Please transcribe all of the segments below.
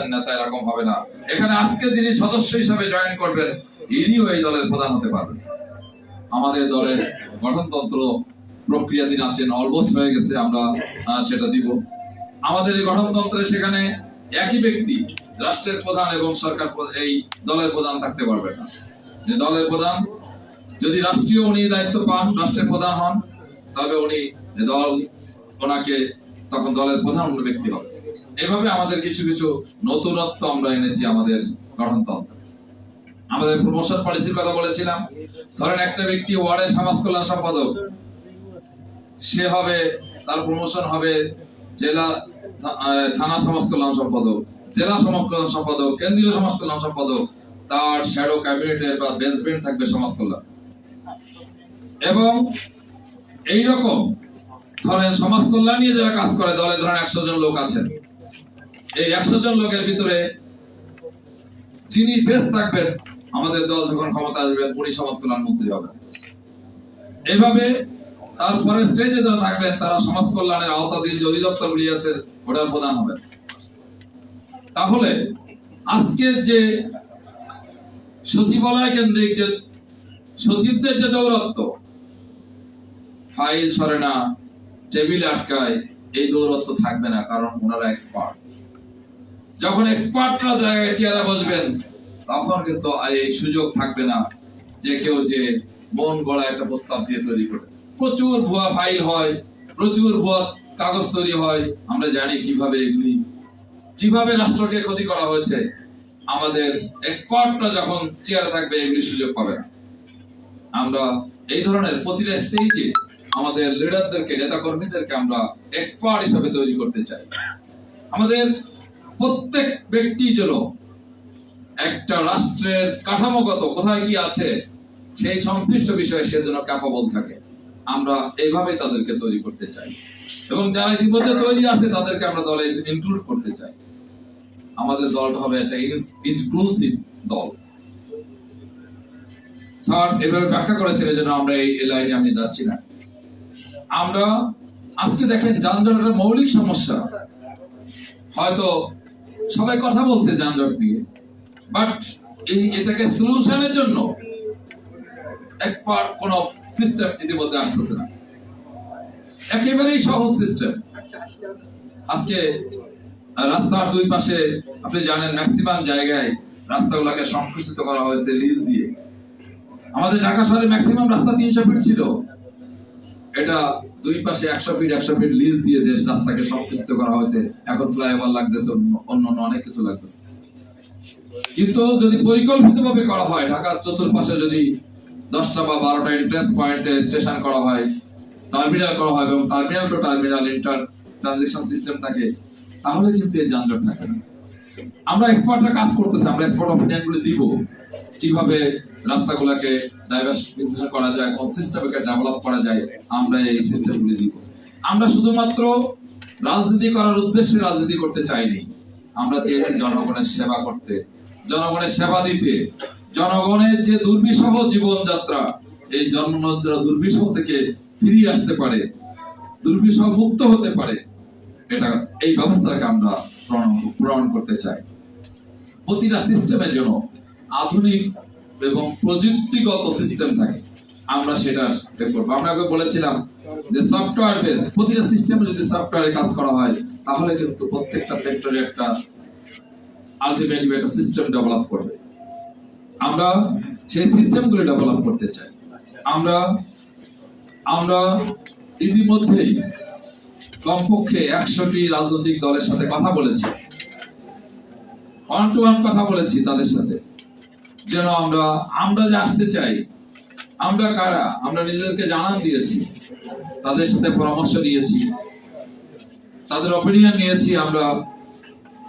বাংলাদেশের নেতা এরকম হবে না। এখানে আজকে যিনি সদস্য হিসাবে জয়েন করবেন ইনিও এই দলের প্রধান হতে পারবেন। আমাদের দলের গঠনতন্ত্র প্রক্রিয়া দিন আছেন, অলমোস্ট হয়ে গেছে, আমরা সেটা দিব। আমাদের এই গঠনতন্ত্রে সেখানে একই ব্যক্তি রাষ্ট্রের প্রধান এবং সরকার এই দলের প্রধান থাকতে পারবে না। দলের প্রধান যদি রাষ্ট্রীয় উনি দায়িত্ব পান, রাষ্ট্রের প্রধান হন, তবে উনি দল ওনাকে তখন দলের প্রধান ব্যক্তি হবে। এভাবে আমাদের কিছু কিছু নতুনত্ব আমরা এনেছি আমাদের গঠনতন্ত্রে। আমাদের প্রমোশন পলিসির কথা বলেছিলাম। ধরেন একটা ব্যক্তি ওয়ার্ডের সমাজ কল্যাণ সম্পাদক, সে হবে, তার প্রমোশন হবে জেলা থানা সমাজ কল্যাণ সম্পাদক, জেলা সমাজ কল্যাণ সম্পাদক, কেন্দ্রীয় সমাজ কল্যাণ সম্পাদক, তার শ্যাডো ক্যাবিনেটের বা বেসমেন্ট থাকবে সমাজ কল্যাণ। এবং এইরকম ধরেন সমাজ কল্যাণ নিয়ে যারা কাজ করে দলে ধরেন 100 জন লোক আছেন, এই 100 জন লোকের ভিতরে যিনি বেস্ট থাকবেন, আমাদের দল যখন ক্ষমতা আসবেন উনি সমাজ কল্যাণ মন্ত্রী হবেন। এইভাবে তারপরে স্টেজে যারা থাকবেন তারা সমাজ কল্যাণের আওতাধীন যে অধিদপ্তরগুলি আছে ওটার প্রধান হবেন। তাহলে আজকে যে সচিবালয় কেন্দ্রিক যে সচিবদের যে দৌরত্ব, ফাইল সরে না, টেবিল আটকায়, এই দৌরত্ব থাকবে না, কারণ ওনারা এক্সপার্ট। যখন এক্সপার্টরা জায়গায় চেয়ারে বসবেন তখন কিন্তু আর এই সুযোগ থাকবে না যে কেউ যে মন গড়া একটা প্রস্তাব দিয়ে তৈরি করে। প্রচুর ভুয়া ফাইল হয়, প্রচুর ভুয়া কাগজ তৈরি হয়, আমরা জানি কিভাবে রাষ্ট্রকে ক্ষতি করা হয়েছে। আমাদের এক্সপার্টরা যখন চেয়ারে থাকবে এগুলি সুযোগ পাবে না। আমরা এই ধরনের প্রতিটা স্টেজে আমাদের লিডারদেরকে, নেতা কর্মীদেরকে আমরা এক্সপার্ট হিসেবে তৈরি করতে চাই। আমাদের প্রত্যেক ব্যক্তি যেন একটা রাষ্ট্রের কাঠামোগত কোথায় কি আছে সেই সংশ্লিষ্ট বিষয়ে সে যেন ক্যাপাবল থাকে, আমরা এইভাবে তাদেরকে তৈরি করতে চাই। এবং যারা ইতিমধ্যে তৈরি আছে তাদেরকে আমরা দলে ইনক্লুড করতে চাই। আমাদের দলটা হবে একটা ইনক্লুসিভ দল। স্যার এভাবে ব্যাখ্যা করেছেন, এই জন্য আমরা এই লাইনে আমি যাচ্ছি না। আমরা আজকে দেখেন যানজটের মৌলিক সমস্যা, হয়তো সবাই কথা বলছে যানজট নিয়ে, বাট এটাকে সলিউশনের জন্য এক্সপার্ট কোন সিস্টেম ইতিমধ্যে আসতেছে না। একেবারেই সহজ সিস্টেম। আজকে রাস্তার দুই পাশে আপনি জানেন ম্যাক্সিমাম জায়গায় রাস্তাগুলোকে সংকুচিত করা হয়েছে লিজ দিয়ে। আমাদের ঢাকা শহরে ম্যাক্সিমাম রাস্তা 300 ফিট ছিল, এটা দুই পাশে 100 ফিট লিজ দিয়ে দেশ রাস্তাকে সংকুচিত করা হয়েছে। এখন ফ্লাইওভার লাগতেছে, অন্য অনেক কিছু লাগতেছে। কিন্তু যদি পরিকল্পিতভাবে করা হয়, ঢাকার চতুর্পাশে যদি 10টা বা 12টা এন্ট্রান্স পয়েন্টে স্টেশন করা হয়, টার্মিনাল করা হয় এবং terminal to terminal inter transition system থাকে, তাহলে কিন্তু এই যানজট থাকে না। আমরা এক্সপার্টরা কাজ করতেছি, আমরা এক্সপার্ট অপিনিয়নগুলো দিব কিভাবে রাস্তাগুলোকে ডাইভার্সিফিকেশন করা যায়, কোন সিস্টেমকে ডেভেলপ করা যায়, আমরা এই সিস্টেমগুলো দিব। আমরা শুধুমাত্র রাজনীতি করার উদ্দেশ্যে রাজনীতি করতে চাইনি, আমরা চেয়েছি জনগণের সেবা করতে, জনগণের সেবা দিতে, জনগণের যে দুর্বিষহ জীবনযাত্রা, এই জনগণরা দুর্বিষহ থেকে ফিরিয়ে আসতে পারে, দুর্বিষহ মুক্ত হতে পারে, এটা এই ব্যবস্থাকে আমরা প্রণয়ন করতে চাই। প্রতিটা সিস্টেমের জন্য আধুনিক এবং প্রযুক্তিগত সিস্টেম থাকে, আমরা সেটা করবো। আমরা বলেছিলাম যে সফটওয়্যার বেস, প্রতিটা সিস্টেমে যদি সফটওয়্যারে কাজ করা হয় তাহলে কিন্তু প্রত্যেকটা সেক্টরে একটা আলটিমেটলি একটা সিস্টেম ডেভেলপ করবে। আমরা সেই সিস্টেমগুলো ডেভেলপ করতে চাই। আমরা ইতিমধ্যেই কমপক্ষে 100টি রাজনৈতিক দলের সাথে কথা বলেছি, ওয়ান টু ওয়ান কথা বলেছি তাদের সাথে, যেন আমরা যে আসতে চাই, আমরা কারা, আমরা নিজেদেরকে জানান দিয়েছি, তাদের সাথে পরামর্শ নিয়েছি, তাদের অপিনিয়ন নিয়েছি আমরা,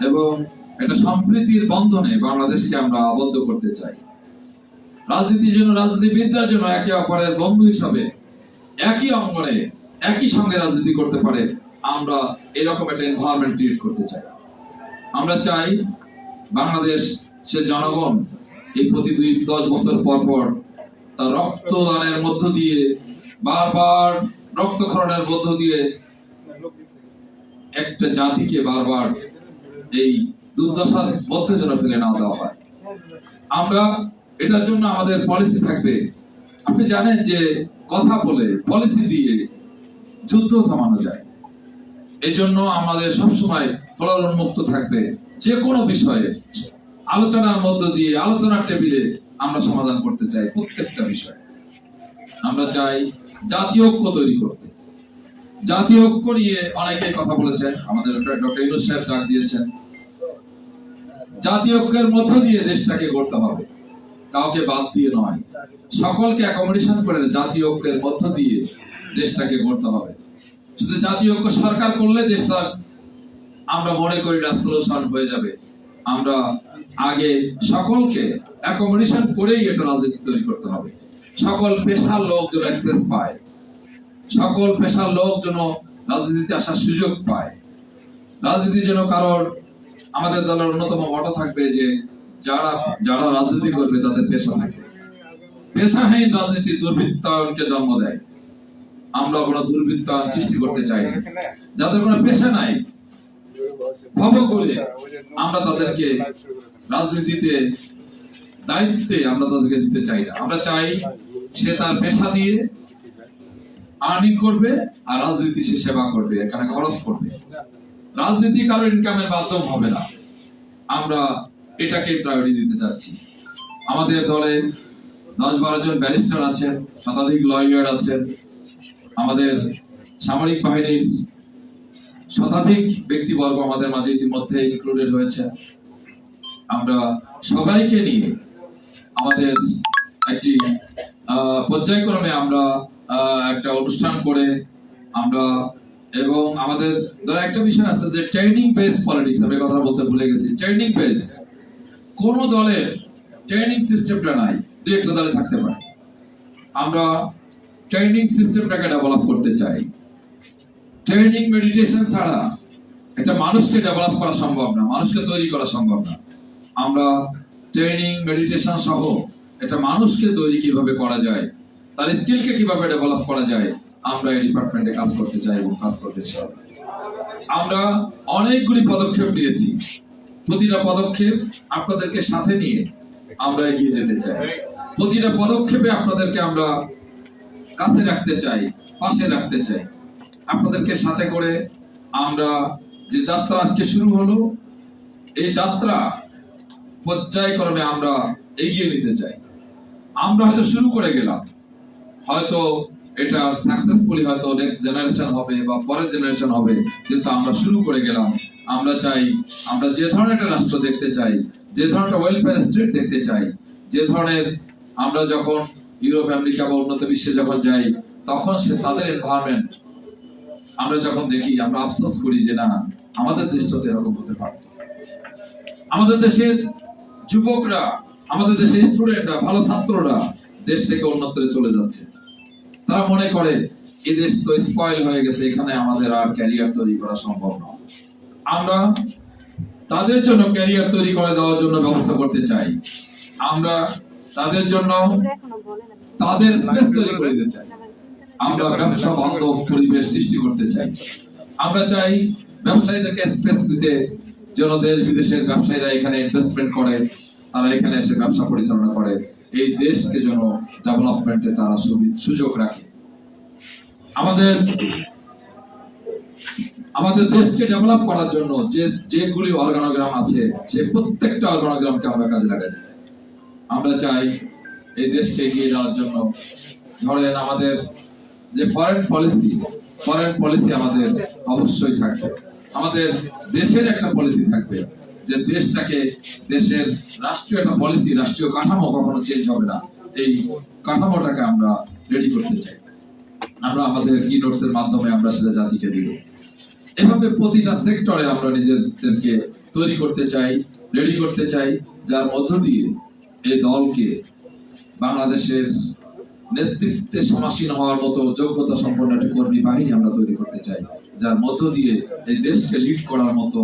এবং একটা সম্প্রীতির বন্ধনে বাংলাদেশকে আমরা আবদ্ধ করতে চাই। রাজনীতির জন্য, রাজনীতিবিদরা যেন একে অপরের বন্ধু হিসাবে একই অঙ্গনে একই সঙ্গে রাজনীতি করতে পারে, আমরা এরকম একটা এনভায়রনমেন্ট ক্রিয়েট করতে চাই। আমরা চাই বাংলাদেশ সে জনগণ এই প্রতি 10 বছর পর পর তার রক্তদানের মধ্য দিয়ে, বারবার রক্তক্ষরণের মধ্য দিয়ে একটা জাতিকে বারবার এই দুর্দশার মধ্যে যেন ফেলে না দেওয়া হয়। আমরা এটার জন্য আমাদের পলিসি থাকবে। আপনি জানেন যে কথা বলে পলিসি দিয়ে যুদ্ধ থামানো যায়। এই জন্য আমাদের সবসময় কলহ উন্মুক্ত থাকবে। যে কোনো বিষয়ে আলোচনার মধ্য দিয়ে আলোচনার টেবিলে আমরা সমাধান করতে চাই। প্রত্যেকটা বিষয় আমরা চাই জাতীয় ঐক্য তৈরি করতে। জাতীয় ঐক্য নিয়ে অনেকেই কথা বলেছেন, আমাদের ডক্টর ইউনূস সাহেব ডাক দিয়েছেন। জাতীয় ঐক্যের মধ্য দিয়ে দেশটাকে গড়তে হবে, কাউকে বাদ দিয়ে নয়। সকলকে অ্যাকোমোডেশন করে জাতীয় ঐক্যের মধ্য দিয়ে দেশটাকে গড়তে হবে। শুধু জাতীয় ঐক্য সরকার করলে দেশটা আমরা মনে করি না সলিউশন হয়ে যাবে। আমরা আগে সকলকে অ্যাকোমোডেশন করেই এটা রাজনীতি তৈরি করতে হবে। সকল পেশার লোক যেন অ্যাক্সেস পায়, সকল পেশার লোক যেন রাজনীতিতে আসার সুযোগ পায়। রাজনীতি যেন কারোর, আমাদের দলের অন্যতম মত থাকবে যে যারা যারা রাজনীতি করবে তাদের পেশা থাকে। পেশাহীন রাজনীতি দুর্বৃত্তায়নকে জন্ম দেয়। আমরা কোনো দুর্বৃত্তায়ন সৃষ্টি করতে চাই না। যাদের কোনো পেশা নাই ভব করে আমরা তাদেরকে রাজনীতিতে দায়িত্বে আমরা তাদেরকে দিতে চাই না। আমরা চাই সে তার পেশা দিয়ে আর্নিং করবে আর রাজনীতি সে সেবা করবে, এখানে খরচ করবে। রাজনীতি কারো ইনকামের মাধ্যম হবে না। আমরা এটাকে প্রায়োরিটি দিতে চাচ্ছি। আমাদের দলে 10-12 জন ব্যারিস্টার আছেন, শতাধিক লয়ার আছেন, আমাদের সামরিক বাহিনীর শতাধিক ব্যক্তিবর্গ আমাদের মাঝে ইতিমধ্যে ইনক্লুডেড হয়েছে। আমরা সবাইকে নিয়ে আমাদের একটি পর্যায়ক্রমে আমরা একটা অনুষ্ঠান করে আমরা, এবং আমাদের ধরো একটা বিষয় আছে যে ট্রেনিং বেস পলিটিক্স, আমি কথা বলতে ভুলে গেছি। ট্রেনিং বেস, কোন দলের ট্রেনিং সিস্টেমটা নাই, দুই একটা দলে থাকতে পারে। আমরা ট্রেনিং সিস্টেমটাকে ডেভেলপ করতে চাই। ট্রেনিং মেডিটেশন ছাড়া একটা মানুষকে ডেভেলপ করা সম্ভব না, মানুষকে তৈরি করা সম্ভব না। আমরা ট্রেনিং মেডিটেশন সহ একটা মানুষকে তৈরি কিভাবে করা যায়, তার স্কিলকে কিভাবে ডেভেলপ করা যায়, আমরা এই ডিপার্টমেন্টে কাজ করতে চাই এবং কাজ করতে চাই। আমরা অনেকগুলি পদক্ষেপ নিয়েছি। প্রতিটা পদক্ষেপ আপনাদেরকে সাথে নিয়ে আমরা এগিয়ে যেতে চাই। প্রতিটা পদক্ষেপে আপনাদেরকে আমরা কাছে রাখতে চাই, পাশে রাখতে চাই। আপনাদেরকে সাথে করে আমরা যে যাত্রা আজকে শুরু হলো, এই যাত্রা পর্যায়ক্রমে আমরা এগিয়ে নিতে চাই। আমরা হয়তো শুরু করে গেলাম, হয়তো এটা সাকসেসফুলি হয়তো নেক্সট জেনারেশন হবে বা পরের জেনারেশন হবে, কিন্তু আমরা শুরু করে গেলাম। আমরা চাই, আমরা যে ধরনের একটা রাষ্ট্র দেখতে চাই, যে ধরনের ওয়েলফেয়ার স্টেট দেখতে চাই, যে ধরনের, আমরা যখন ইউরোপ, আমেরিকা বা উন্নত বিশ্বে যখন যাই, তখন সে তাদের এনভায়রনমেন্ট আমরা যখন দেখি, আমরা আফসোস করি যে না, আমাদের দেশটা তো এরকম হতে পারে। আমাদের দেশের যুবকরা, আমাদের দেশের স্টুডেন্টরা, ভালো ছাত্ররা দেশ থেকে অন্যত্রে চলে যাচ্ছে। তারা মনে করে এই দেশ তো স্পয়েল হয়ে গেছে, এখানে আমাদের আর ক্যারিয়ার তৈরি করা সম্ভব নয়। আমরা তাদের জন্য ক্যারিয়ার তৈরি করে দেওয়ার জন্য ব্যবস্থা করতে চাই। আমরা তাদের জন্য তাদের স্পেস তৈরি করে দিতে চাই। আমরা ব্যবসা বান্ধব পরিবেশ সৃষ্টি করতে চাই। আমরা চাই ব্যবসায়ীদেরকে স্পেস দিতে, যেন দেশ বিদেশের ব্যবসায়ীরা এখানে ইনভেস্টমেন্ট করে, তারা এখানে এসে ব্যবসা পরিচালনা করে, এই দেশকে যেন ডেভেলপমেন্টে তারা সুযোগ রাখে। আমাদের দেশকে ডেভেলপ করার জন্য যেগুলি অর্গানোগ্রাম আছে, সেই প্রত্যেকটা অর্গানোগ্রামকে আমরা কাজে লাগাতে চাই। আমরা চাই এই দেশকে এগিয়ে যাওয়ার জন্য, ধরেন আমাদের যে ফরেন পলিসি আমাদের অবশ্যই থাকবে। আমাদের দেশের একটা পলিসি থাকবে, যে দেশটাকে, দেশের রাষ্ট্রীয় একটা পলিসি, রাষ্ট্রীয় কাঠামো কখনো চেঞ্জ হবে না। এই কাঠামোটাকে আমরা রেডি করতে চাই। আমরা আমাদের কি নোটস এর মাধ্যমে আমরা সেটা জাতিকে দিব। এভাবে প্রতিটা সেক্টরে আমরা নিজেদেরকে তৈরি করতে চাই, রেডি করতে চাই, যার মধ্য দিয়ে এই দলকে বাংলাদেশের নেতৃত্বে সমাসীন হওয়ার মতো যোগ্যতা সম্পন্ন একটি কর্মী বাহিনী আমরা তৈরি করতে চাই, যার মধ্য দিয়ে এই দেশকে লিড করার মতো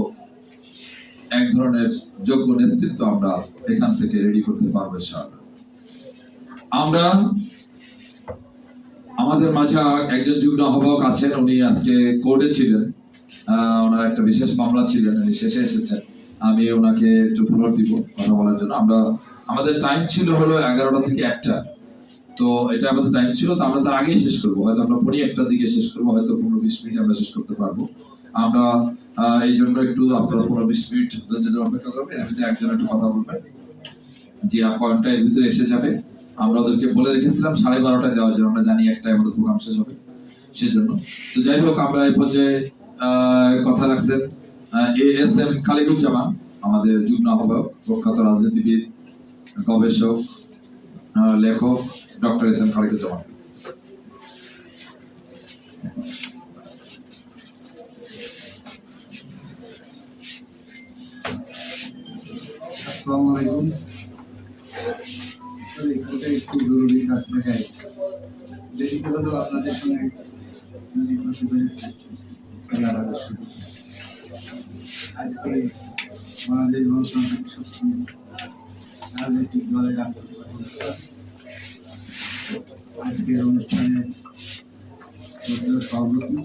এক ধরনের যোগ্য নেতৃত্ব আমরা এখান থেকে রেডি করতে পারবো ইনশাআল্লাহ। আমরা আমাদের মাঝে একজন যুগ্ম আহ্বায়ক আছেন, উনি আজকে কোর্টে ছিলেন, ওনার একটা বিশেষ মামলা ছিলেন, উনি শেষে এসেছেন। আমি ওনাকে একটু ফ্লোর দিব কথা বলার জন্য। আমাদের টাইম ছিল হলো 11টা থেকে 1টা, তো এটা আমাদের টাইম ছিল, তো আমরা তার আগেই শেষ করবো, হয়তো আমরা 1:15 দিকে শেষ করবো, হয়তো 15-20 মিনিট আমরা শেষ করতে পারবো। আমরা এই জন্য একটু আপনারা 15-20 মিনিট যদি অপেক্ষা করবেন, এর ভিতরে একজন একটু কথা বলবেন, যে পয়েন্টটা এর ভিতরে এসে যাবে। আমরা ওদেরকে বলে রেখেছিলাম 12:30টায় দেওয়ার জন্য, আমরা জানি 1টায় আমাদের প্রোগ্রাম শেষ হবে, সেজন্য। তো যাই হোক, আমরা এই পর্যায়ে কথা রাখছেন ASM খালিকুজ্জামান, আমাদের যুগ্ম আহ্বায়ক, প্রখ্যাত রাজনীতিবিদ, গবেষক, লেখক ডক্টর SM খালিকুজ্জামান। আসসালামু আলাইকুম। একটু জরুরি কাজ দেখায়, বেশি কথা তো আপনাদের সঙ্গে আজকে বাংলাদেশ গণতান্ত্রিক শক্তি রাজনৈতিক দলের আজকের অনুষ্ঠানের সভাপতি